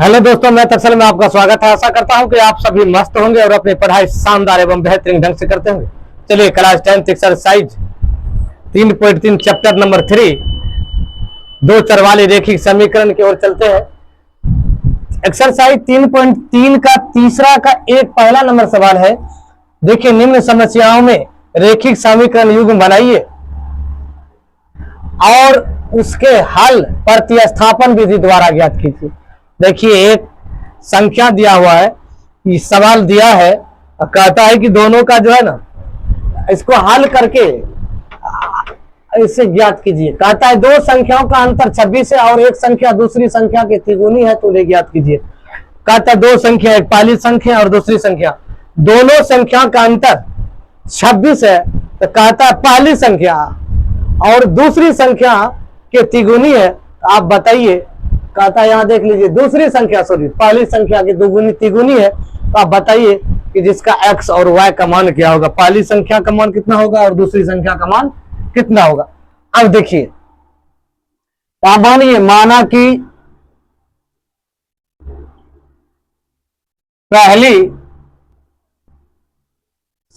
Hello दोस्तों, मैं तफसल में आपका स्वागत है। आशा करता हूं कि आप सभी मस्त होंगे और अपनी पढ़ाई शानदार एवं बेहतरीन ढंग से करते होंगे। चलिए क्लास 10 एक्सरसाइज 3.3 चैप्टर नंबर 3 दो चर वाले रेखिक समीकरण की ओर चलते हैं। एक्सरसाइज 3.3 का तीसरा का एक पहला नंबर सवाल है। देखिए, निम्न समस्याओं में रेखिक समीकरण युग्म बनाइए और उसके हल प्रतिस्थापन विधि द्वारा ज्ञात कीजिए। देखिए, एक संख्या दिया हुआ है, ये सवाल दिया है और कहता है कि दोनों का जो है ना, इसको हल करके इसे ज्ञात कीजिए। कहता है दो संख्याओं का अंतर 26 है और एक संख्या दूसरी संख्या की तिगुनी है, तो उन्हें ज्ञात कीजिए। कहता है दो संख्या, एक पहली संख्या और दूसरी संख्या, दोनों संख्या का अंतर 26 है, तो कहता है पहली संख्या और दूसरी संख्या के तिगुनी है, तो आप बताइए। कहता है यहाँ देख लीजिए, दूसरी संख्या सॉरी पहली संख्या की दुगुनी तिगुनी है, तो आप बताइए कि जिसका x और y का मान क्या होगा। पहली संख्या का मान कितना होगा और दूसरी संख्या का मान कितना होगा। अब देखिए, आप मानिए माना कि पहली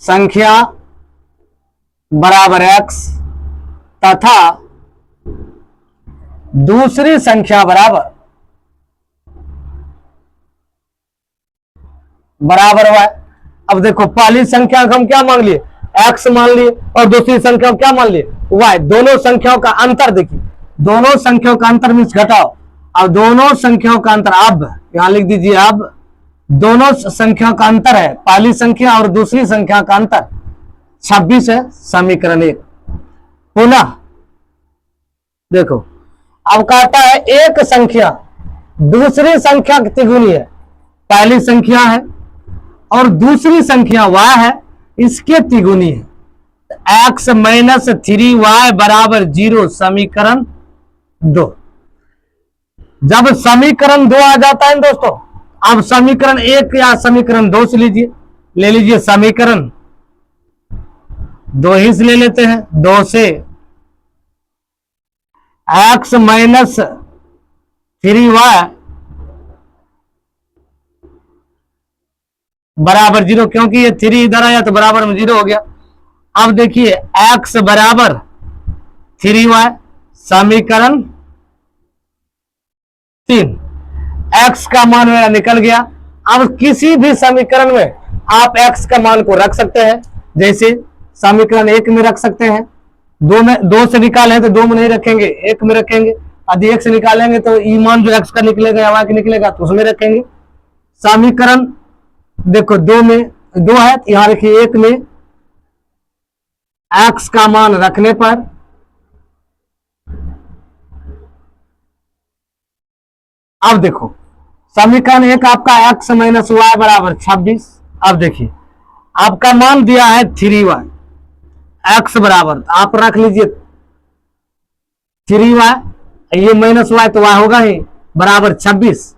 संख्या बराबर x तथा दूसरी संख्या बराबर y। अब देखो, पहली संख्या को हम क्या मान लिए, x मान लिए, और दूसरी संख्या को क्या मान लिए, y। दोनों संख्याओं का अंतर देखिए, दोनों संख्याओं का अंतर मीन्स घटाओ। अब दोनों संख्याओं का अंतर, अब यहां लिख दीजिए, अब दोनों संख्याओं का अंतर है, पहली संख्या और दूसरी संख्या का अंतर 26 है। समीकरण 1 पुनः देखो, अब कहता है एक संख्या दूसरी संख्या की तिगुनी है, पहली संख्या है और दूसरी संख्या y है, इसके तिगुनी है। x माइनस 3y बराबर 0 समीकरण 2। जब समीकरण 2 आ जाता है दोस्तों, अब समीकरण 1 या समीकरण 2 से लीजिए, ले लीजिए समीकरण 2 ही से ले लेते हैं। 2 से x माइनस 3y बराबर 0, क्योंकि ये 3 इधर आया तो बराबर में 0 हो गया। अब देखिए x बराबर 3y समीकरण 3, x का मान मेरा निकल गया। अब किसी भी समीकरण में आप x का मान को रख सकते हैं, जैसे समीकरण 1 में रख सकते हैं, 2 से निकाले तो 2 में नहीं रखेंगे, 1 में रखेंगे। यदि 1 से निकालेंगे तो ई मान जो x का निकलेगा या y का निकलेगा तो उसमें रखेंगे। समीकरण देखो 2 में 2 है, यहां रखिए 1 में x का मान रखने पर अब देखो समीकरण 1 आपका x माइनस y बराबर 26। अब देखिए आपका मान दिया है 3y, x बराबर आप रख लीजिए 3y, ये माइनस y तो y होगा ही बराबर 26।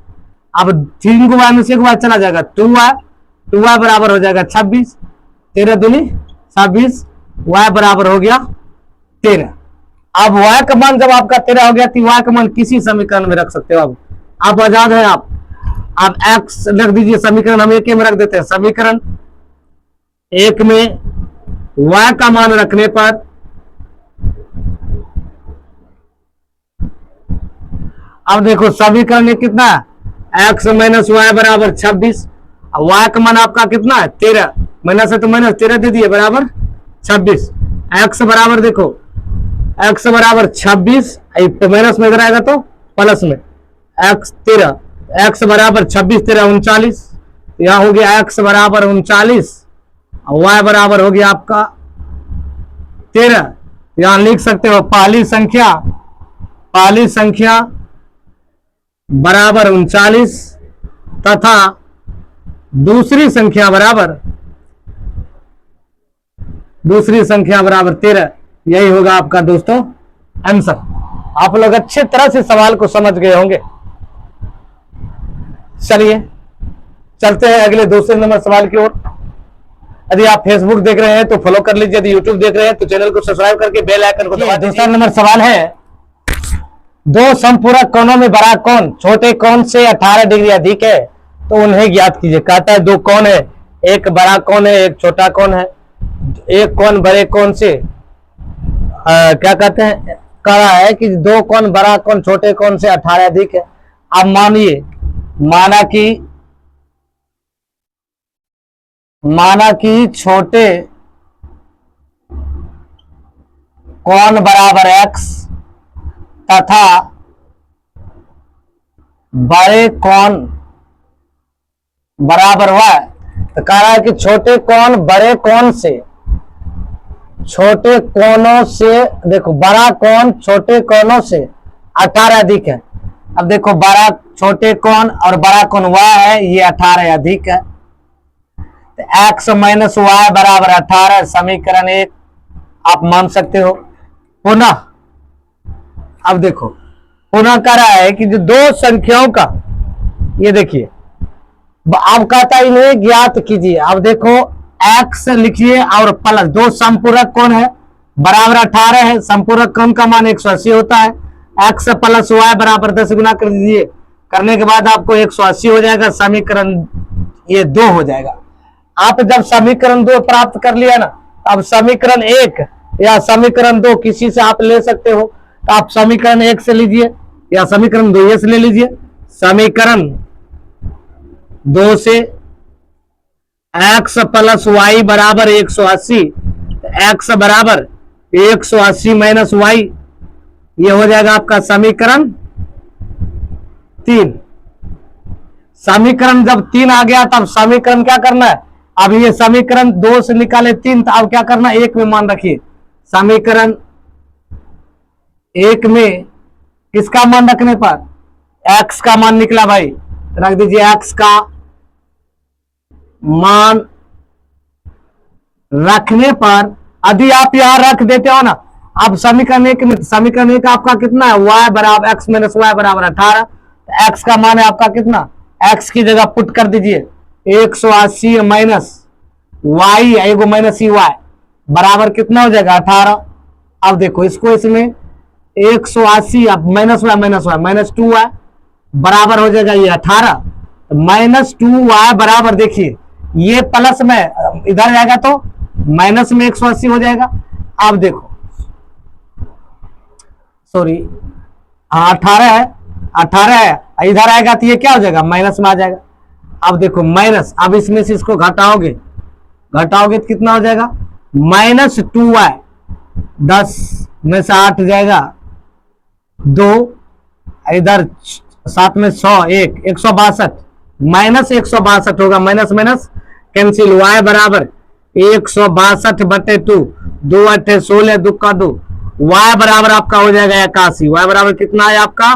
अब 3 को y में से 1 y चला जाएगा, 2y बराबर हो जाएगा 26, 13 दूनी 26, y बराबर हो गया 13। अब y का मान जब आपका 13 हो गया तो y का मान किसी समीकरण में रख सकते हो। अब आप आजाद है, आप x रख दीजिए, समीकरण हम 1 में रख देते हैं। समीकरण 1 में y का मान रखने पर अब देखो समीकरण कितना है, x माइनस y बराबर 26, y का मान आपका कितना है 13, माइनस है तो माइनस 13 दे दिए बराबर 26। x बराबर देखो, x बराबर 26, माइनस में इधर आएगा तो प्लस में x 13, x बराबर 26 13 39, यहां हो गया x बराबर 39, y बराबर हो गया आपका 13। यहां लिख सकते हो पहली संख्या बराबर 39 तथा दूसरी संख्या बराबर 13। यही होगा आपका दोस्तों आंसर। आप लोग अच्छे तरह से सवाल को समझ गए होंगे। चलिए चलते हैं अगले दूसरे नंबर सवाल की ओर। यदि आप फेसबुक देख रहे हैं तो फॉलो कर लीजिए, यदि यूट्यूब देख रहे हैं तो चैनल को सब्सक्राइब करके बेल आइकन को दबा दीजिए। दूसरा नंबर सवाल है, दो संपूरक कोणों में बड़ा कोण छोटे कोण से 18 डिग्री अधिक है तो उन्हें ज्ञात कीजिए। कहता है दो कोण है, एक बड़ा कोण है एक छोटा कोण है, एक कोण बड़े कोण से क्या कहते हैं, कह रहा है कि दो कोण बड़ा कोण छोटे कोण से 18 अधिक है। अब मानिए माना कि छोटे कोण बराबर x तथा बड़े कोण बराबर y। तो कह रहा है कि छोटे कोण बड़े कोण से, छोटे कोणों से, देखो बड़ा कोण छोटे कोणों से 18 अधिक है। अब देखो बड़ा छोटे कोण और बड़ा कोण y है, ये 18 अधिक है, तो x माइनस वाई बराबर 18 समीकरण 1 आप मान सकते हो। पुनः अब देखो पुनः कह रहा है कि जो दो संख्याओं का, ये देखिए अब कहता है इन्हें ज्ञात कीजिए। अब देखो x लिखिए और प्लस दो संपूरक कोण है बराबर 18 है, संपूरक कोण का मान 180 होता है, x प्लस वाई बराबर 10 गुना कर दीजिए, करने के बाद आपको 180 हो जाएगा, समीकरण ये 2 हो जाएगा। आप जब समीकरण 2 प्राप्त कर लिया ना, अब समीकरण 1 या समीकरण 2 किसी से आप ले सकते हो, तो आप समीकरण 1 से लीजिए या समीकरण 2 से ले लीजिए। समीकरण 2 से x प्लस वाई बराबर 180, x बराबर 180 माइनस वाई, ये हो जाएगा आपका समीकरण 3। समीकरण जब 3 आ गया तब समीकरण क्या करना है, अब ये समीकरण 2 से निकाले 3, तो अब क्या करना है 1 में मान रखिए। समीकरण 1 में किसका मान रखने पर x का मान निकला भाई, रख दीजिए x का मान रखने पर, यदि आप यहां रख देते हो ना, अब समीकरण 1 में, समीकरण 1 आपका कितना है, y बराबर x माइनस वाई बराबर 18, तो x का मान है आपका कितना, x की जगह पुट कर दीजिए 180 माइनस वाई, एगो माइनस ही वाई बराबर कितना हो जाएगा 18। अब देखो इसको इसमें 180 अब माइनस वाई माइनस 2y बराबर हो जाएगा ये 18, माइनस 2y बराबर, देखिए ये प्लस में इधर जाएगा तो माइनस में 180 हो जाएगा। अब देखो सॉरी 18 है, 18 है, इधर आएगा तो ये क्या हो जाएगा माइनस में आ जाएगा। अब देखो माइनस, अब इसमें से इसको घटाओगे तो कितना हो जाएगा माइनस 2y, 10 में से 8 जाएगा 2, इधर 7 में 100 1 162 माइनस 162 होगा, माइनस माइनस कैंसिल, y बराबर 162 बटे 2, 2 8 16 2 का 2, y बराबर आपका हो जाएगा 81, y बराबर कितना है आपका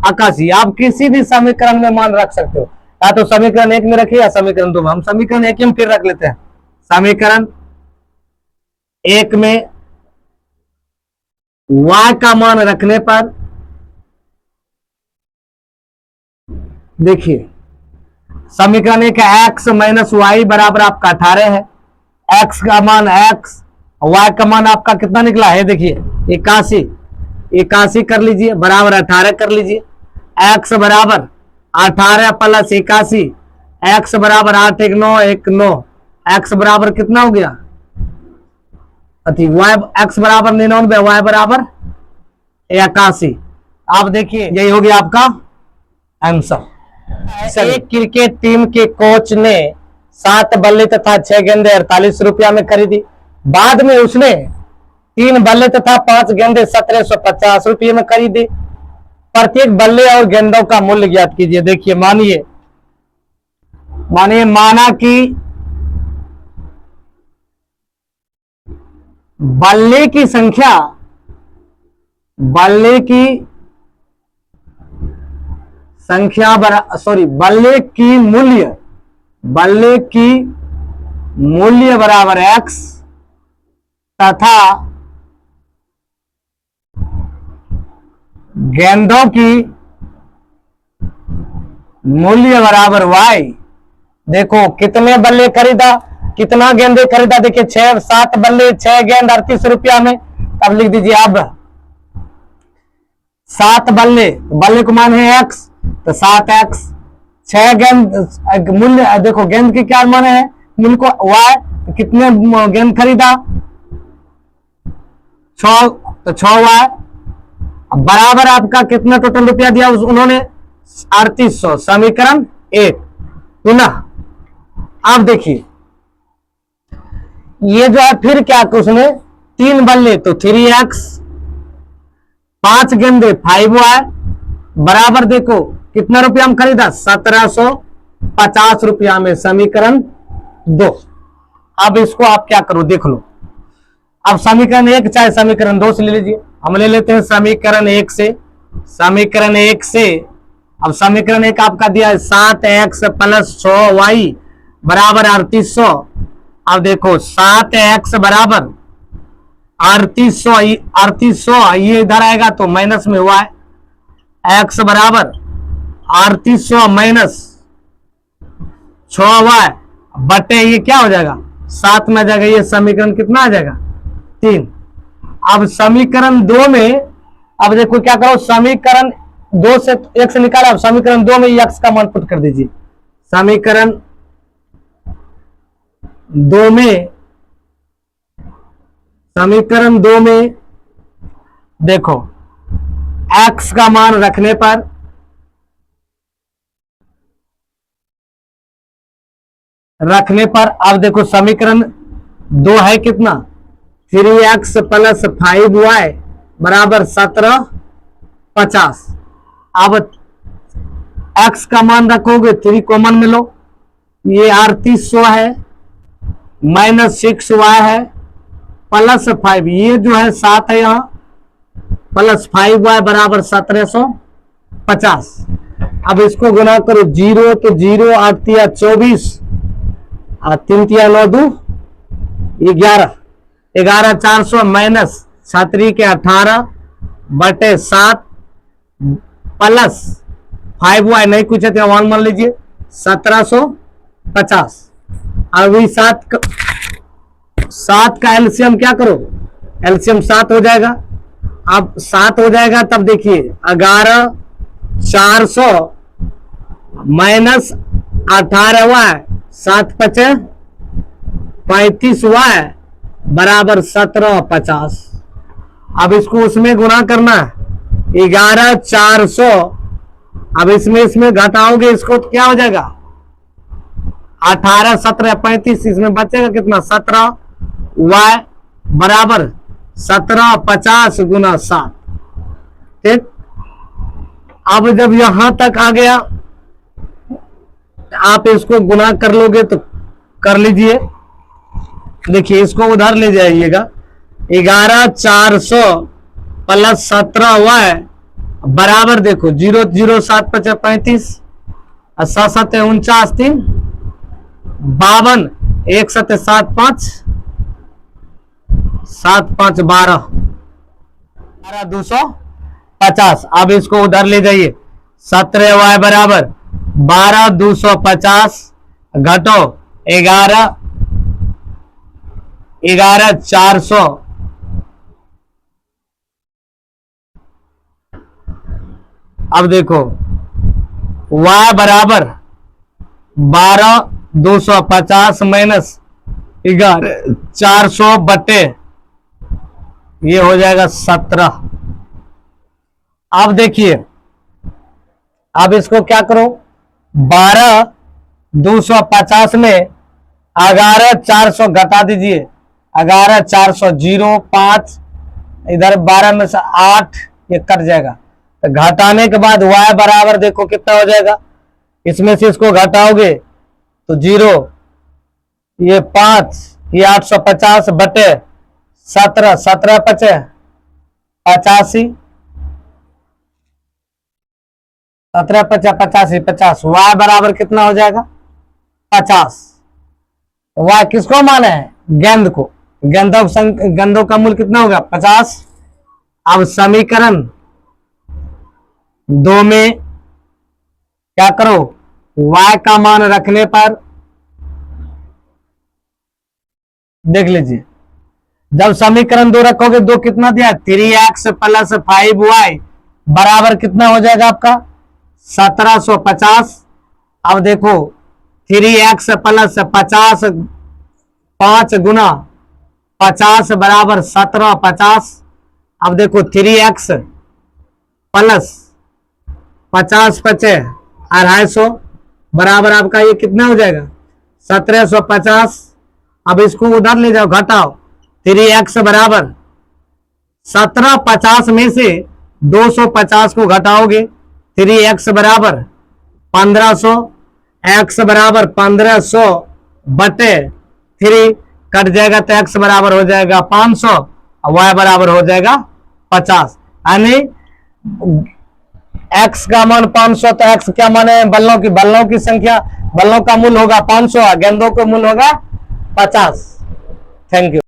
81। आप किसी भी समीकरण में मान रख सकते हो, या तो समीकरण 1 में रखिए या समीकरण 2 में, हम समीकरण 1 में फिर रख लेते हैं। समीकरण 1 में y का मान रखने पर देखिए समीकरण 1 है x माइनस वाई बराबर आपका 18 है, x का मान x, y का मान आपका कितना निकला है, देखिए 81 कर लीजिए बराबर 18 कर लीजिए, x बराबर 18 प्लस 81, x बराबर 8 1 9 1 9, x बराबर कितना हो गया अति y, x बराबर 99, y बराबर 81। आप देखिए यही हो गया आपका आंसर। एक क्रिकेट टीम के कोच ने 7 बल्ले तथा 6 गेंदे 48 रुपया में खरीदी, बाद में उसने 3 बल्ले तथा 5 गेंदे 1750 रुपये में खरीदे, प्रत्येक बल्ले और गेंदों का मूल्य ज्ञात कीजिए। देखिए माना कि बल्ले की संख्या, बल्ले की मूल्य बराबर x तथा गेंदों की मूल्य बराबर y। देखो कितने बल्ले खरीदा, कितना गेंदे खरीदा, देखिए 7 बल्ले 6 गेंद 38 रुपया में। अब लिख दीजिए अब 7 बल्ले, बल्ले को मान है x, तो 7x। 6 गेंद मूल्य, देखो गेंद की क्या मान है, मूल्य को y, तो कितने गेंद खरीदा, 6, तो 6y बराबर आपका कितना टोटल रुपया दिया उन्होंने, 3800। समीकरण 1। पुनः आप देखिए ये जो है फिर क्या उसने 3 बल्ले तो 3x, 5 गेंदे 5y बराबर देखो कितना रुपया हम खरीदा, 1750 रुपया में। समीकरण 2। अब इसको आप क्या करो देख लो। अब समीकरण 1 चाहे समीकरण 2 से ले लीजिए, हम ले लेते हैं समीकरण 1 से। समीकरण 1 से अब समीकरण 1 आपका दिया है 7x प्लस 6y बराबर 3800। अब देखो 7x बराबर 3800 ये इधर आएगा तो माइनस में y, x बराबर 3800 माइनस 6y बटे ये क्या हो जाएगा 7 में आ जाएगा। ये समीकरण कितना आ जाएगा 3। अब समीकरण 2 में अब देखो क्या करो, समीकरण 2 से x निकाला, अब समीकरण 2 में x का मान पुट कर दीजिए। समीकरण 2 में, समीकरण 2 में देखो x का मान रखने पर अब देखो समीकरण 2 है कितना, 3x प्लस 5y बराबर 1750। अब x का मान रखोगे 3 कॉमन में लो, ये 3800 है माइनस 6y है प्लस 5, ये जो है 7 है यहां प्लस 5y बराबर 1750। अब इसको गुना करो 0 तो 0, 8 या 24, 3 या 9 2 11, 11400 माइनस 6 के 18 बटे 7 प्लस 5y नहीं कुछ है 1 मान लीजिए 1750। अब 7 का एलसीएम क्या करो, एलसीएम 7 हो जाएगा। अब 7 हो जाएगा तब देखिए 11400 माइनस 18y 7 पचे 35y बराबर 1750। अब इसको उसमें गुना करना है 11400। अब इसमें घटाओगे इसको तो क्या हो जाएगा 18 17 35, इसमें बचेगा कितना 17y बराबर 1750 गुना 7। ठीक, अब जब यहां तक आ गया आप इसको गुना कर लोगे तो कर लीजिए। देखिए इसको उधर ले जाइएगा, 11400 प्लस 17y बराबर देखो 0 0 7 5 35 और 7 7 49 3 52 1 7 7 5 7 5 12 250। अब इसको उधर ले जाइए 17y बराबर 12 250 घटो 11 400। अब देखो y बराबर 12 250 माइनस 11 400 बटे ये हो जाएगा 17। अब देखिए अब इसको क्या करो 12 250 में 11 400 घटा दीजिए, 11 400 0 5 इधर 12 में से 8 ये कट जाएगा। तो घटाने के बाद y बराबर देखो कितना हो जाएगा, इसमें से इसको घटाओगे तो 0 ये 5 ये 850 बटे 17 17 पचे 85 17 पचे 85 50 y बराबर कितना हो जाएगा 50। y किसको माना है गेंद को, गेंदों का मूल्य कितना होगा 50। अब समीकरण 2 में क्या करो y का मान रखने पर देख लीजिए, जब समीकरण 2 रखोगे 2 कितना दिया 3x प्लस 5y बराबर कितना हो जाएगा आपका 1750। अब देखो 3x प्लस 50, 5 गुना 50 बराबर 1750। अब देखो 3x प्लस 50 पचे 250 बराबर आपका ये कितना हो जाएगा 1750। अब इसको उधर ले जाओ, घटाओ। 3x बराबर 1750 में से 250 को घटाओगे 3x बराबर 1500, x बराबर 1500 बटे 3 कट जाएगा तो x बराबर हो जाएगा 500 और y बराबर हो जाएगा 50। यानी x का मान 500 तो x क्या मान है बल्लों की संख्या, बल्लों का मूल्य होगा 500, गेंदों का मूल्य होगा 50। Thank you.